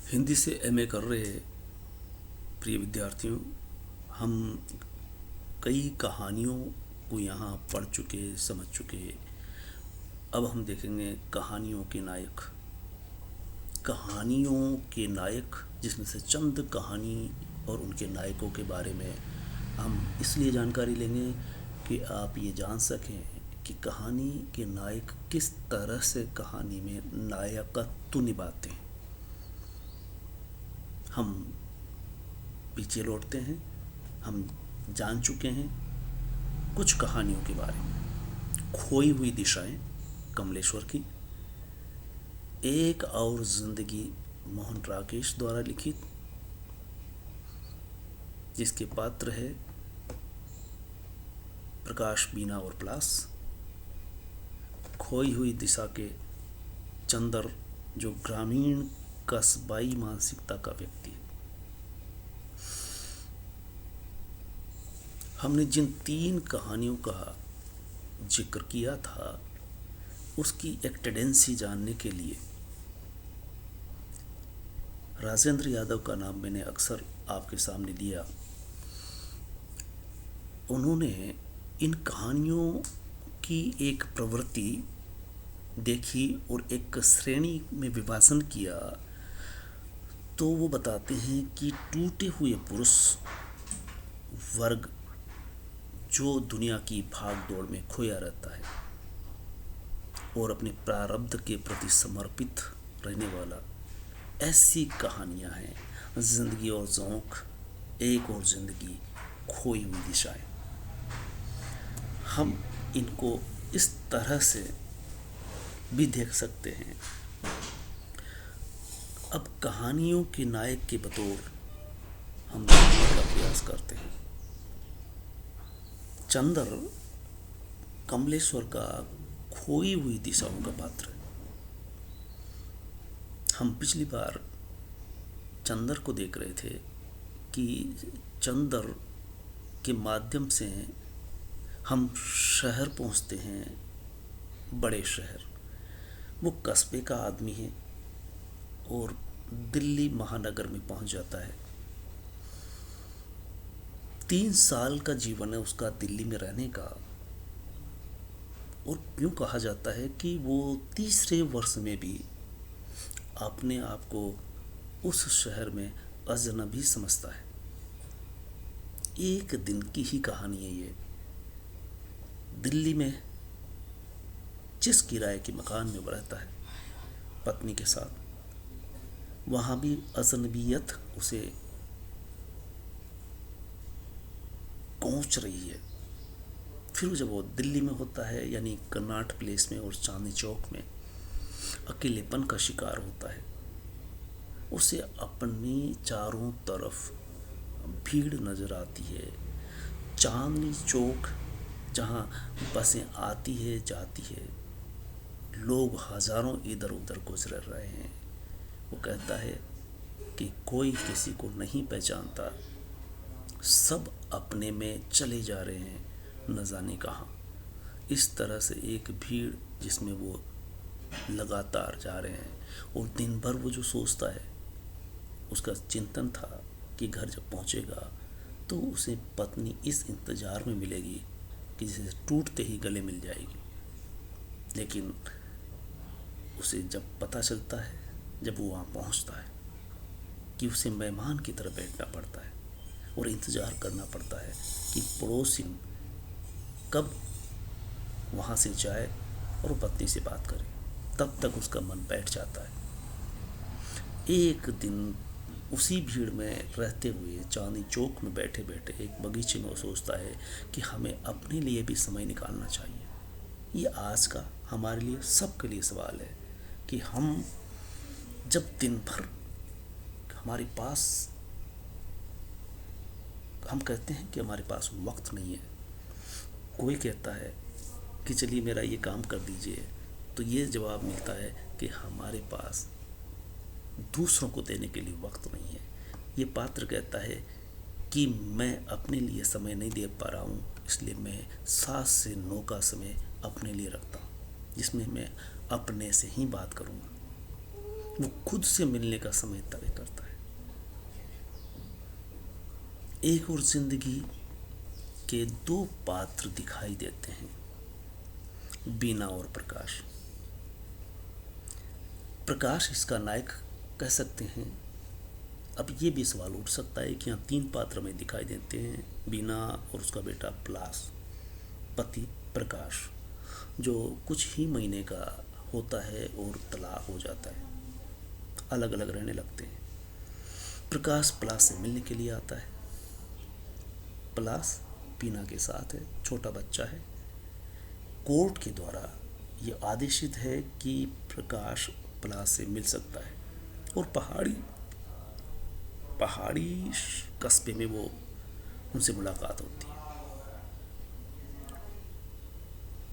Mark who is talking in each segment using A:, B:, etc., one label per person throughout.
A: हिंदी से एमए कर रहे प्रिय विद्यार्थियों, हम कई कहानियों को यहाँ पढ़ चुके, समझ चुके। अब हम देखेंगे कहानियों के नायक। कहानियों के नायक जिसमें से चंद कहानी और उनके नायकों के बारे में हम इसलिए जानकारी लेंगे कि आप ये जान सकें कि कहानी के नायक किस तरह से कहानी में नायकत्व निभाते हैं। हम पीछे लौटते हैं। हम जान चुके हैं कुछ कहानियों के बारे में। खोई हुई दिशाएं कमलेश्वर की, एक और जिंदगी मोहन राकेश द्वारा लिखित, जिसके पात्र है प्रकाश, बीना और पलाश। खोई हुई दिशा के चंदर, जो ग्रामीण कस्बाई मानसिकता का व्यक्ति है। हमने जिन 3 कहानियों का जिक्र किया था उसकी एक टेंडेंसी जानने के लिए राजेंद्र यादव का नाम मैंने अक्सर आपके सामने दिया। उन्होंने इन कहानियों की एक प्रवृत्ति देखी और एक श्रेणी में विभाजन किया। तो वो बताते हैं कि टूटे हुए पुरुष वर्ग जो दुनिया की भाग दौड़ में खोया रहता है और अपने प्रारब्ध के प्रति समर्पित रहने वाला, ऐसी कहानियां हैं जिंदगी और ज़ौक़, एक और जिंदगी, खोई हुई दिशाएं। हम इनको इस तरह से भी देख सकते हैं। अब कहानियों के नायक के बतौर हम देखने का प्रयास करते हैं। चंदर कमलेश्वर का खोई हुई दिशाओं का पात्र है। हम पिछली बार चंदर को देख रहे थे कि चंदर के माध्यम से हम शहर पहुंचते हैं, बड़े शहर। वो कस्बे का आदमी है और दिल्ली महानगर में पहुंच जाता है। 3 साल का जीवन है उसका दिल्ली में रहने का, और यूँ कहा जाता है कि वो तीसरे वर्ष में भी अपने आप को उस शहर में अजनबी समझता है। एक दिन की ही कहानी है ये। दिल्ली में जिस किराए के मकान में वो रहता है पत्नी के साथ, वहाँ भी अजनबियत उसे पहुँच रही है। फिर जब वो दिल्ली में होता है, यानी कन्नाट प्लेस में और चांदनी चौक में, अकेलेपन का शिकार होता है। उसे अपनी चारों तरफ भीड़ नज़र आती है। चांदनी चौक जहाँ बसें आती है जाती है, लोग हज़ारों इधर उधर गुजर रहे हैं। वो कहता है कि कोई किसी को नहीं पहचानता, सब अपने में चले जा रहे हैं, न जाने कहाँ। इस तरह से एक भीड़ जिसमें वो लगातार जा रहे हैं। और दिन भर वो जो सोचता है, उसका चिंतन था कि घर जब पहुंचेगा तो उसे पत्नी इस इंतज़ार में मिलेगी कि जिसे टूटते ही गले मिल जाएगी। लेकिन उसे जब पता चलता है, जब वो वहाँ पहुँचता है, कि उसे मेहमान की तरह बैठना पड़ता है और इंतज़ार करना पड़ता है कि पड़ोसी कब वहाँ से जाए और वो पत्नी से बात करे। तब तक उसका मन बैठ जाता है। एक दिन उसी भीड़ में रहते हुए चांदनी चौक में बैठे बैठे एक बगीचे में वो सोचता है कि हमें अपने लिए भी समय निकालना चाहिए। ये आज का हमारे लिए, सबके लिए सवाल है कि हम जब दिन भर हमारे पास, हम कहते हैं कि हमारे पास वक्त नहीं है। कोई कहता है कि चलिए मेरा ये काम कर दीजिए, तो ये जवाब मिलता है कि हमारे पास दूसरों को देने के लिए वक्त नहीं है। ये पात्र कहता है कि मैं अपने लिए समय नहीं दे पा रहा हूँ, इसलिए मैं 7 से 9 का समय अपने लिए रखता हूँ, जिसमें मैं अपने से ही बात करूँगा। वो खुद से मिलने का समय तय करता है। एक और जिंदगी के दो पात्र दिखाई देते हैं, बीना और प्रकाश। प्रकाश इसका नायक कह सकते हैं। अब ये भी सवाल उठ सकता है कि यहाँ तीन पात्र में दिखाई देते हैं, बीना और उसका बेटा पलाश, पति प्रकाश, जो कुछ ही महीने का होता है और तलाक हो जाता है, अलग अलग रहने लगते हैं। प्रकाश पलाश से मिलने के लिए आता है। पलाश बीना के साथ है, छोटा बच्चा है। कोर्ट के द्वारा ये आदेशित है कि प्रकाश पलाश से मिल सकता है और पहाड़ी कस्बे में वो उनसे मुलाकात होती है।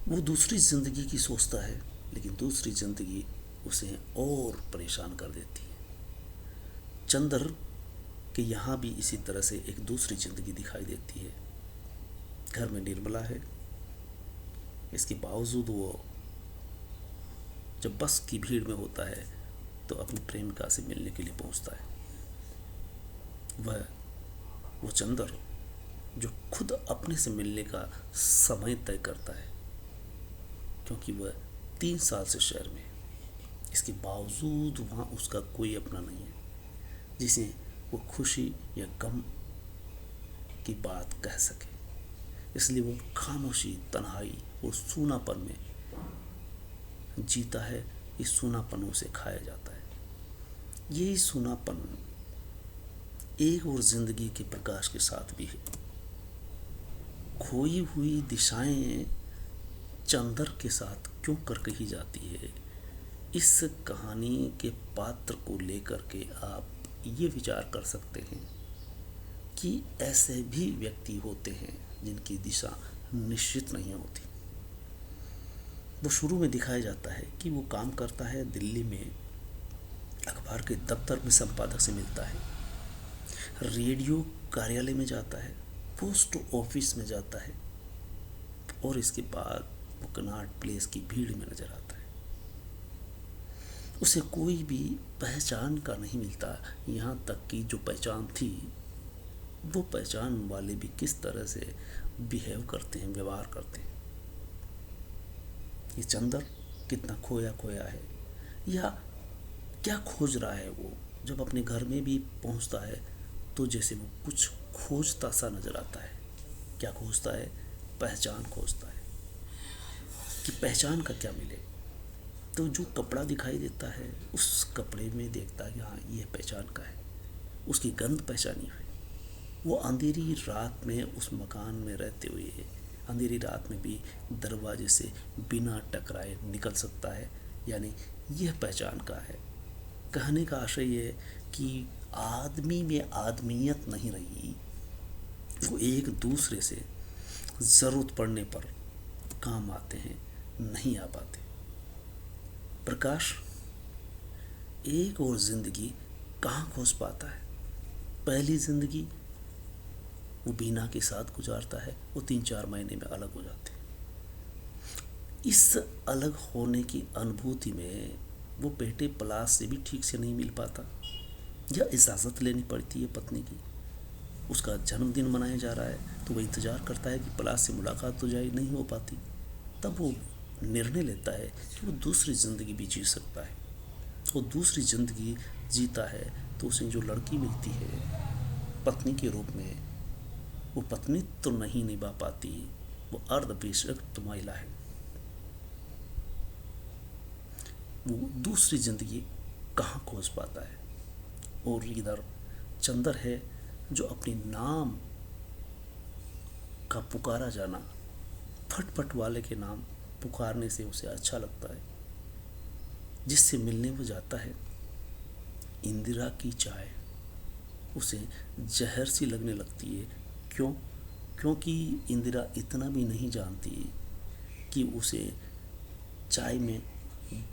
A: वो दूसरी ज़िंदगी की सोचता है, लेकिन दूसरी ज़िंदगी उसे और परेशान कर देती है। चंद्र के यहाँ भी इसी तरह से एक दूसरी ज़िंदगी दिखाई देती है। घर में निर्मला है, इसके बावजूद वो जब बस की भीड़ में होता है तो अपनी प्रेमिका से मिलने के लिए पहुंचता है। वो चंद्र जो खुद अपने से मिलने का समय तय करता है, क्योंकि वह 3 साल से शहर में, इसके बावजूद वहाँ उसका कोई अपना नहीं है जिसे वो खुशी या गम की बात कह सके। इसलिए वो खामोशी, तन्हाई और सूनापन में जीता है। इस सूनापन उसे खाया जाता है। यही सूनापन एक और जिंदगी के प्रकाश के साथ भी है। खोई हुई दिशाएं चंद्र के साथ क्यों कर कही जाती है, इस कहानी के पात्र को लेकर के आप ये विचार कर सकते हैं कि ऐसे भी व्यक्ति होते हैं जिनकी दिशा निश्चित नहीं होती। वो शुरू में दिखाया जाता है कि वो काम करता है दिल्ली में, अखबार के दफ्तर में संपादक से मिलता है, रेडियो कार्यालय में जाता है, पोस्ट ऑफिस में जाता है और इसके बाद वो कनॉट प्लेस की भीड़ में नजर आता है। उसे कोई भी पहचान का नहीं मिलता। यहाँ तक कि जो पहचान थी, वो पहचान वाले भी किस तरह से बिहेव करते हैं, व्यवहार करते हैं। ये चंद्र कितना खोया खोया है, या क्या खोज रहा है। वो जब अपने घर में भी पहुंचता है तो जैसे वो कुछ खोजता सा नजर आता है। क्या खोजता है? पहचान खोजता है कि पहचान का क्या मिले। तो जो कपड़ा दिखाई देता है, उस कपड़े में देखता है कि हाँ, ये पहचान का है। उसकी गंध पहचानी हुई। वो अंधेरी रात में उस मकान में रहते हुए अंधेरी रात में भी दरवाजे से बिना टकराए निकल सकता है, यानी यह पहचान का है। कहने का आशय ये है कि आदमी में आदमियत नहीं रही, वो एक दूसरे से ज़रूरत पड़ने पर काम आते हैं, नहीं आ पाते। प्रकाश एक और ज़िंदगी कहाँ खोज पाता है? पहली ज़िंदगी वो बीना के साथ गुजारता है, वो 3-4 महीने में अलग हो जाते हैं। इस अलग होने की अनुभूति में वो बेटे पलाश से भी ठीक से नहीं मिल पाता, या इजाज़त लेनी पड़ती है पत्नी की। उसका जन्मदिन मनाया जा रहा है तो वो इंतज़ार करता है कि पलाश से मुलाकात हो जाए, नहीं हो पाती। तब वो निर्णय लेता है कि वो दूसरी ज़िंदगी भी जी सकता है। वो दूसरी ज़िंदगी जीता है तो उसे जो लड़की मिलती है पत्नी के रूप में, वो पत्नी तो नहीं निभा पाती, वो अर्धविषक्त महिला है। वो दूसरी ज़िंदगी कहाँ खोज पाता है? और इधर चंद्र है जो अपने नाम का पुकारा जाना, फटफट वाले के नाम पुकारने से उसे अच्छा लगता है। जिससे मिलने वो जाता है, इंदिरा की चाय उसे जहर सी लगने लगती है। क्यों? क्योंकि इंदिरा इतना भी नहीं जानती कि उसे चाय में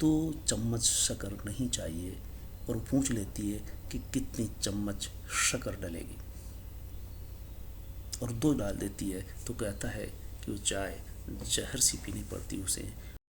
A: 2 चम्मच शक्कर नहीं चाहिए, और पूछ लेती है कि कितनी चम्मच शक्कर डलेगी, और 2 डाल देती है तो कहता है कि वो चाय जहर सी पीनी पड़ती उसे,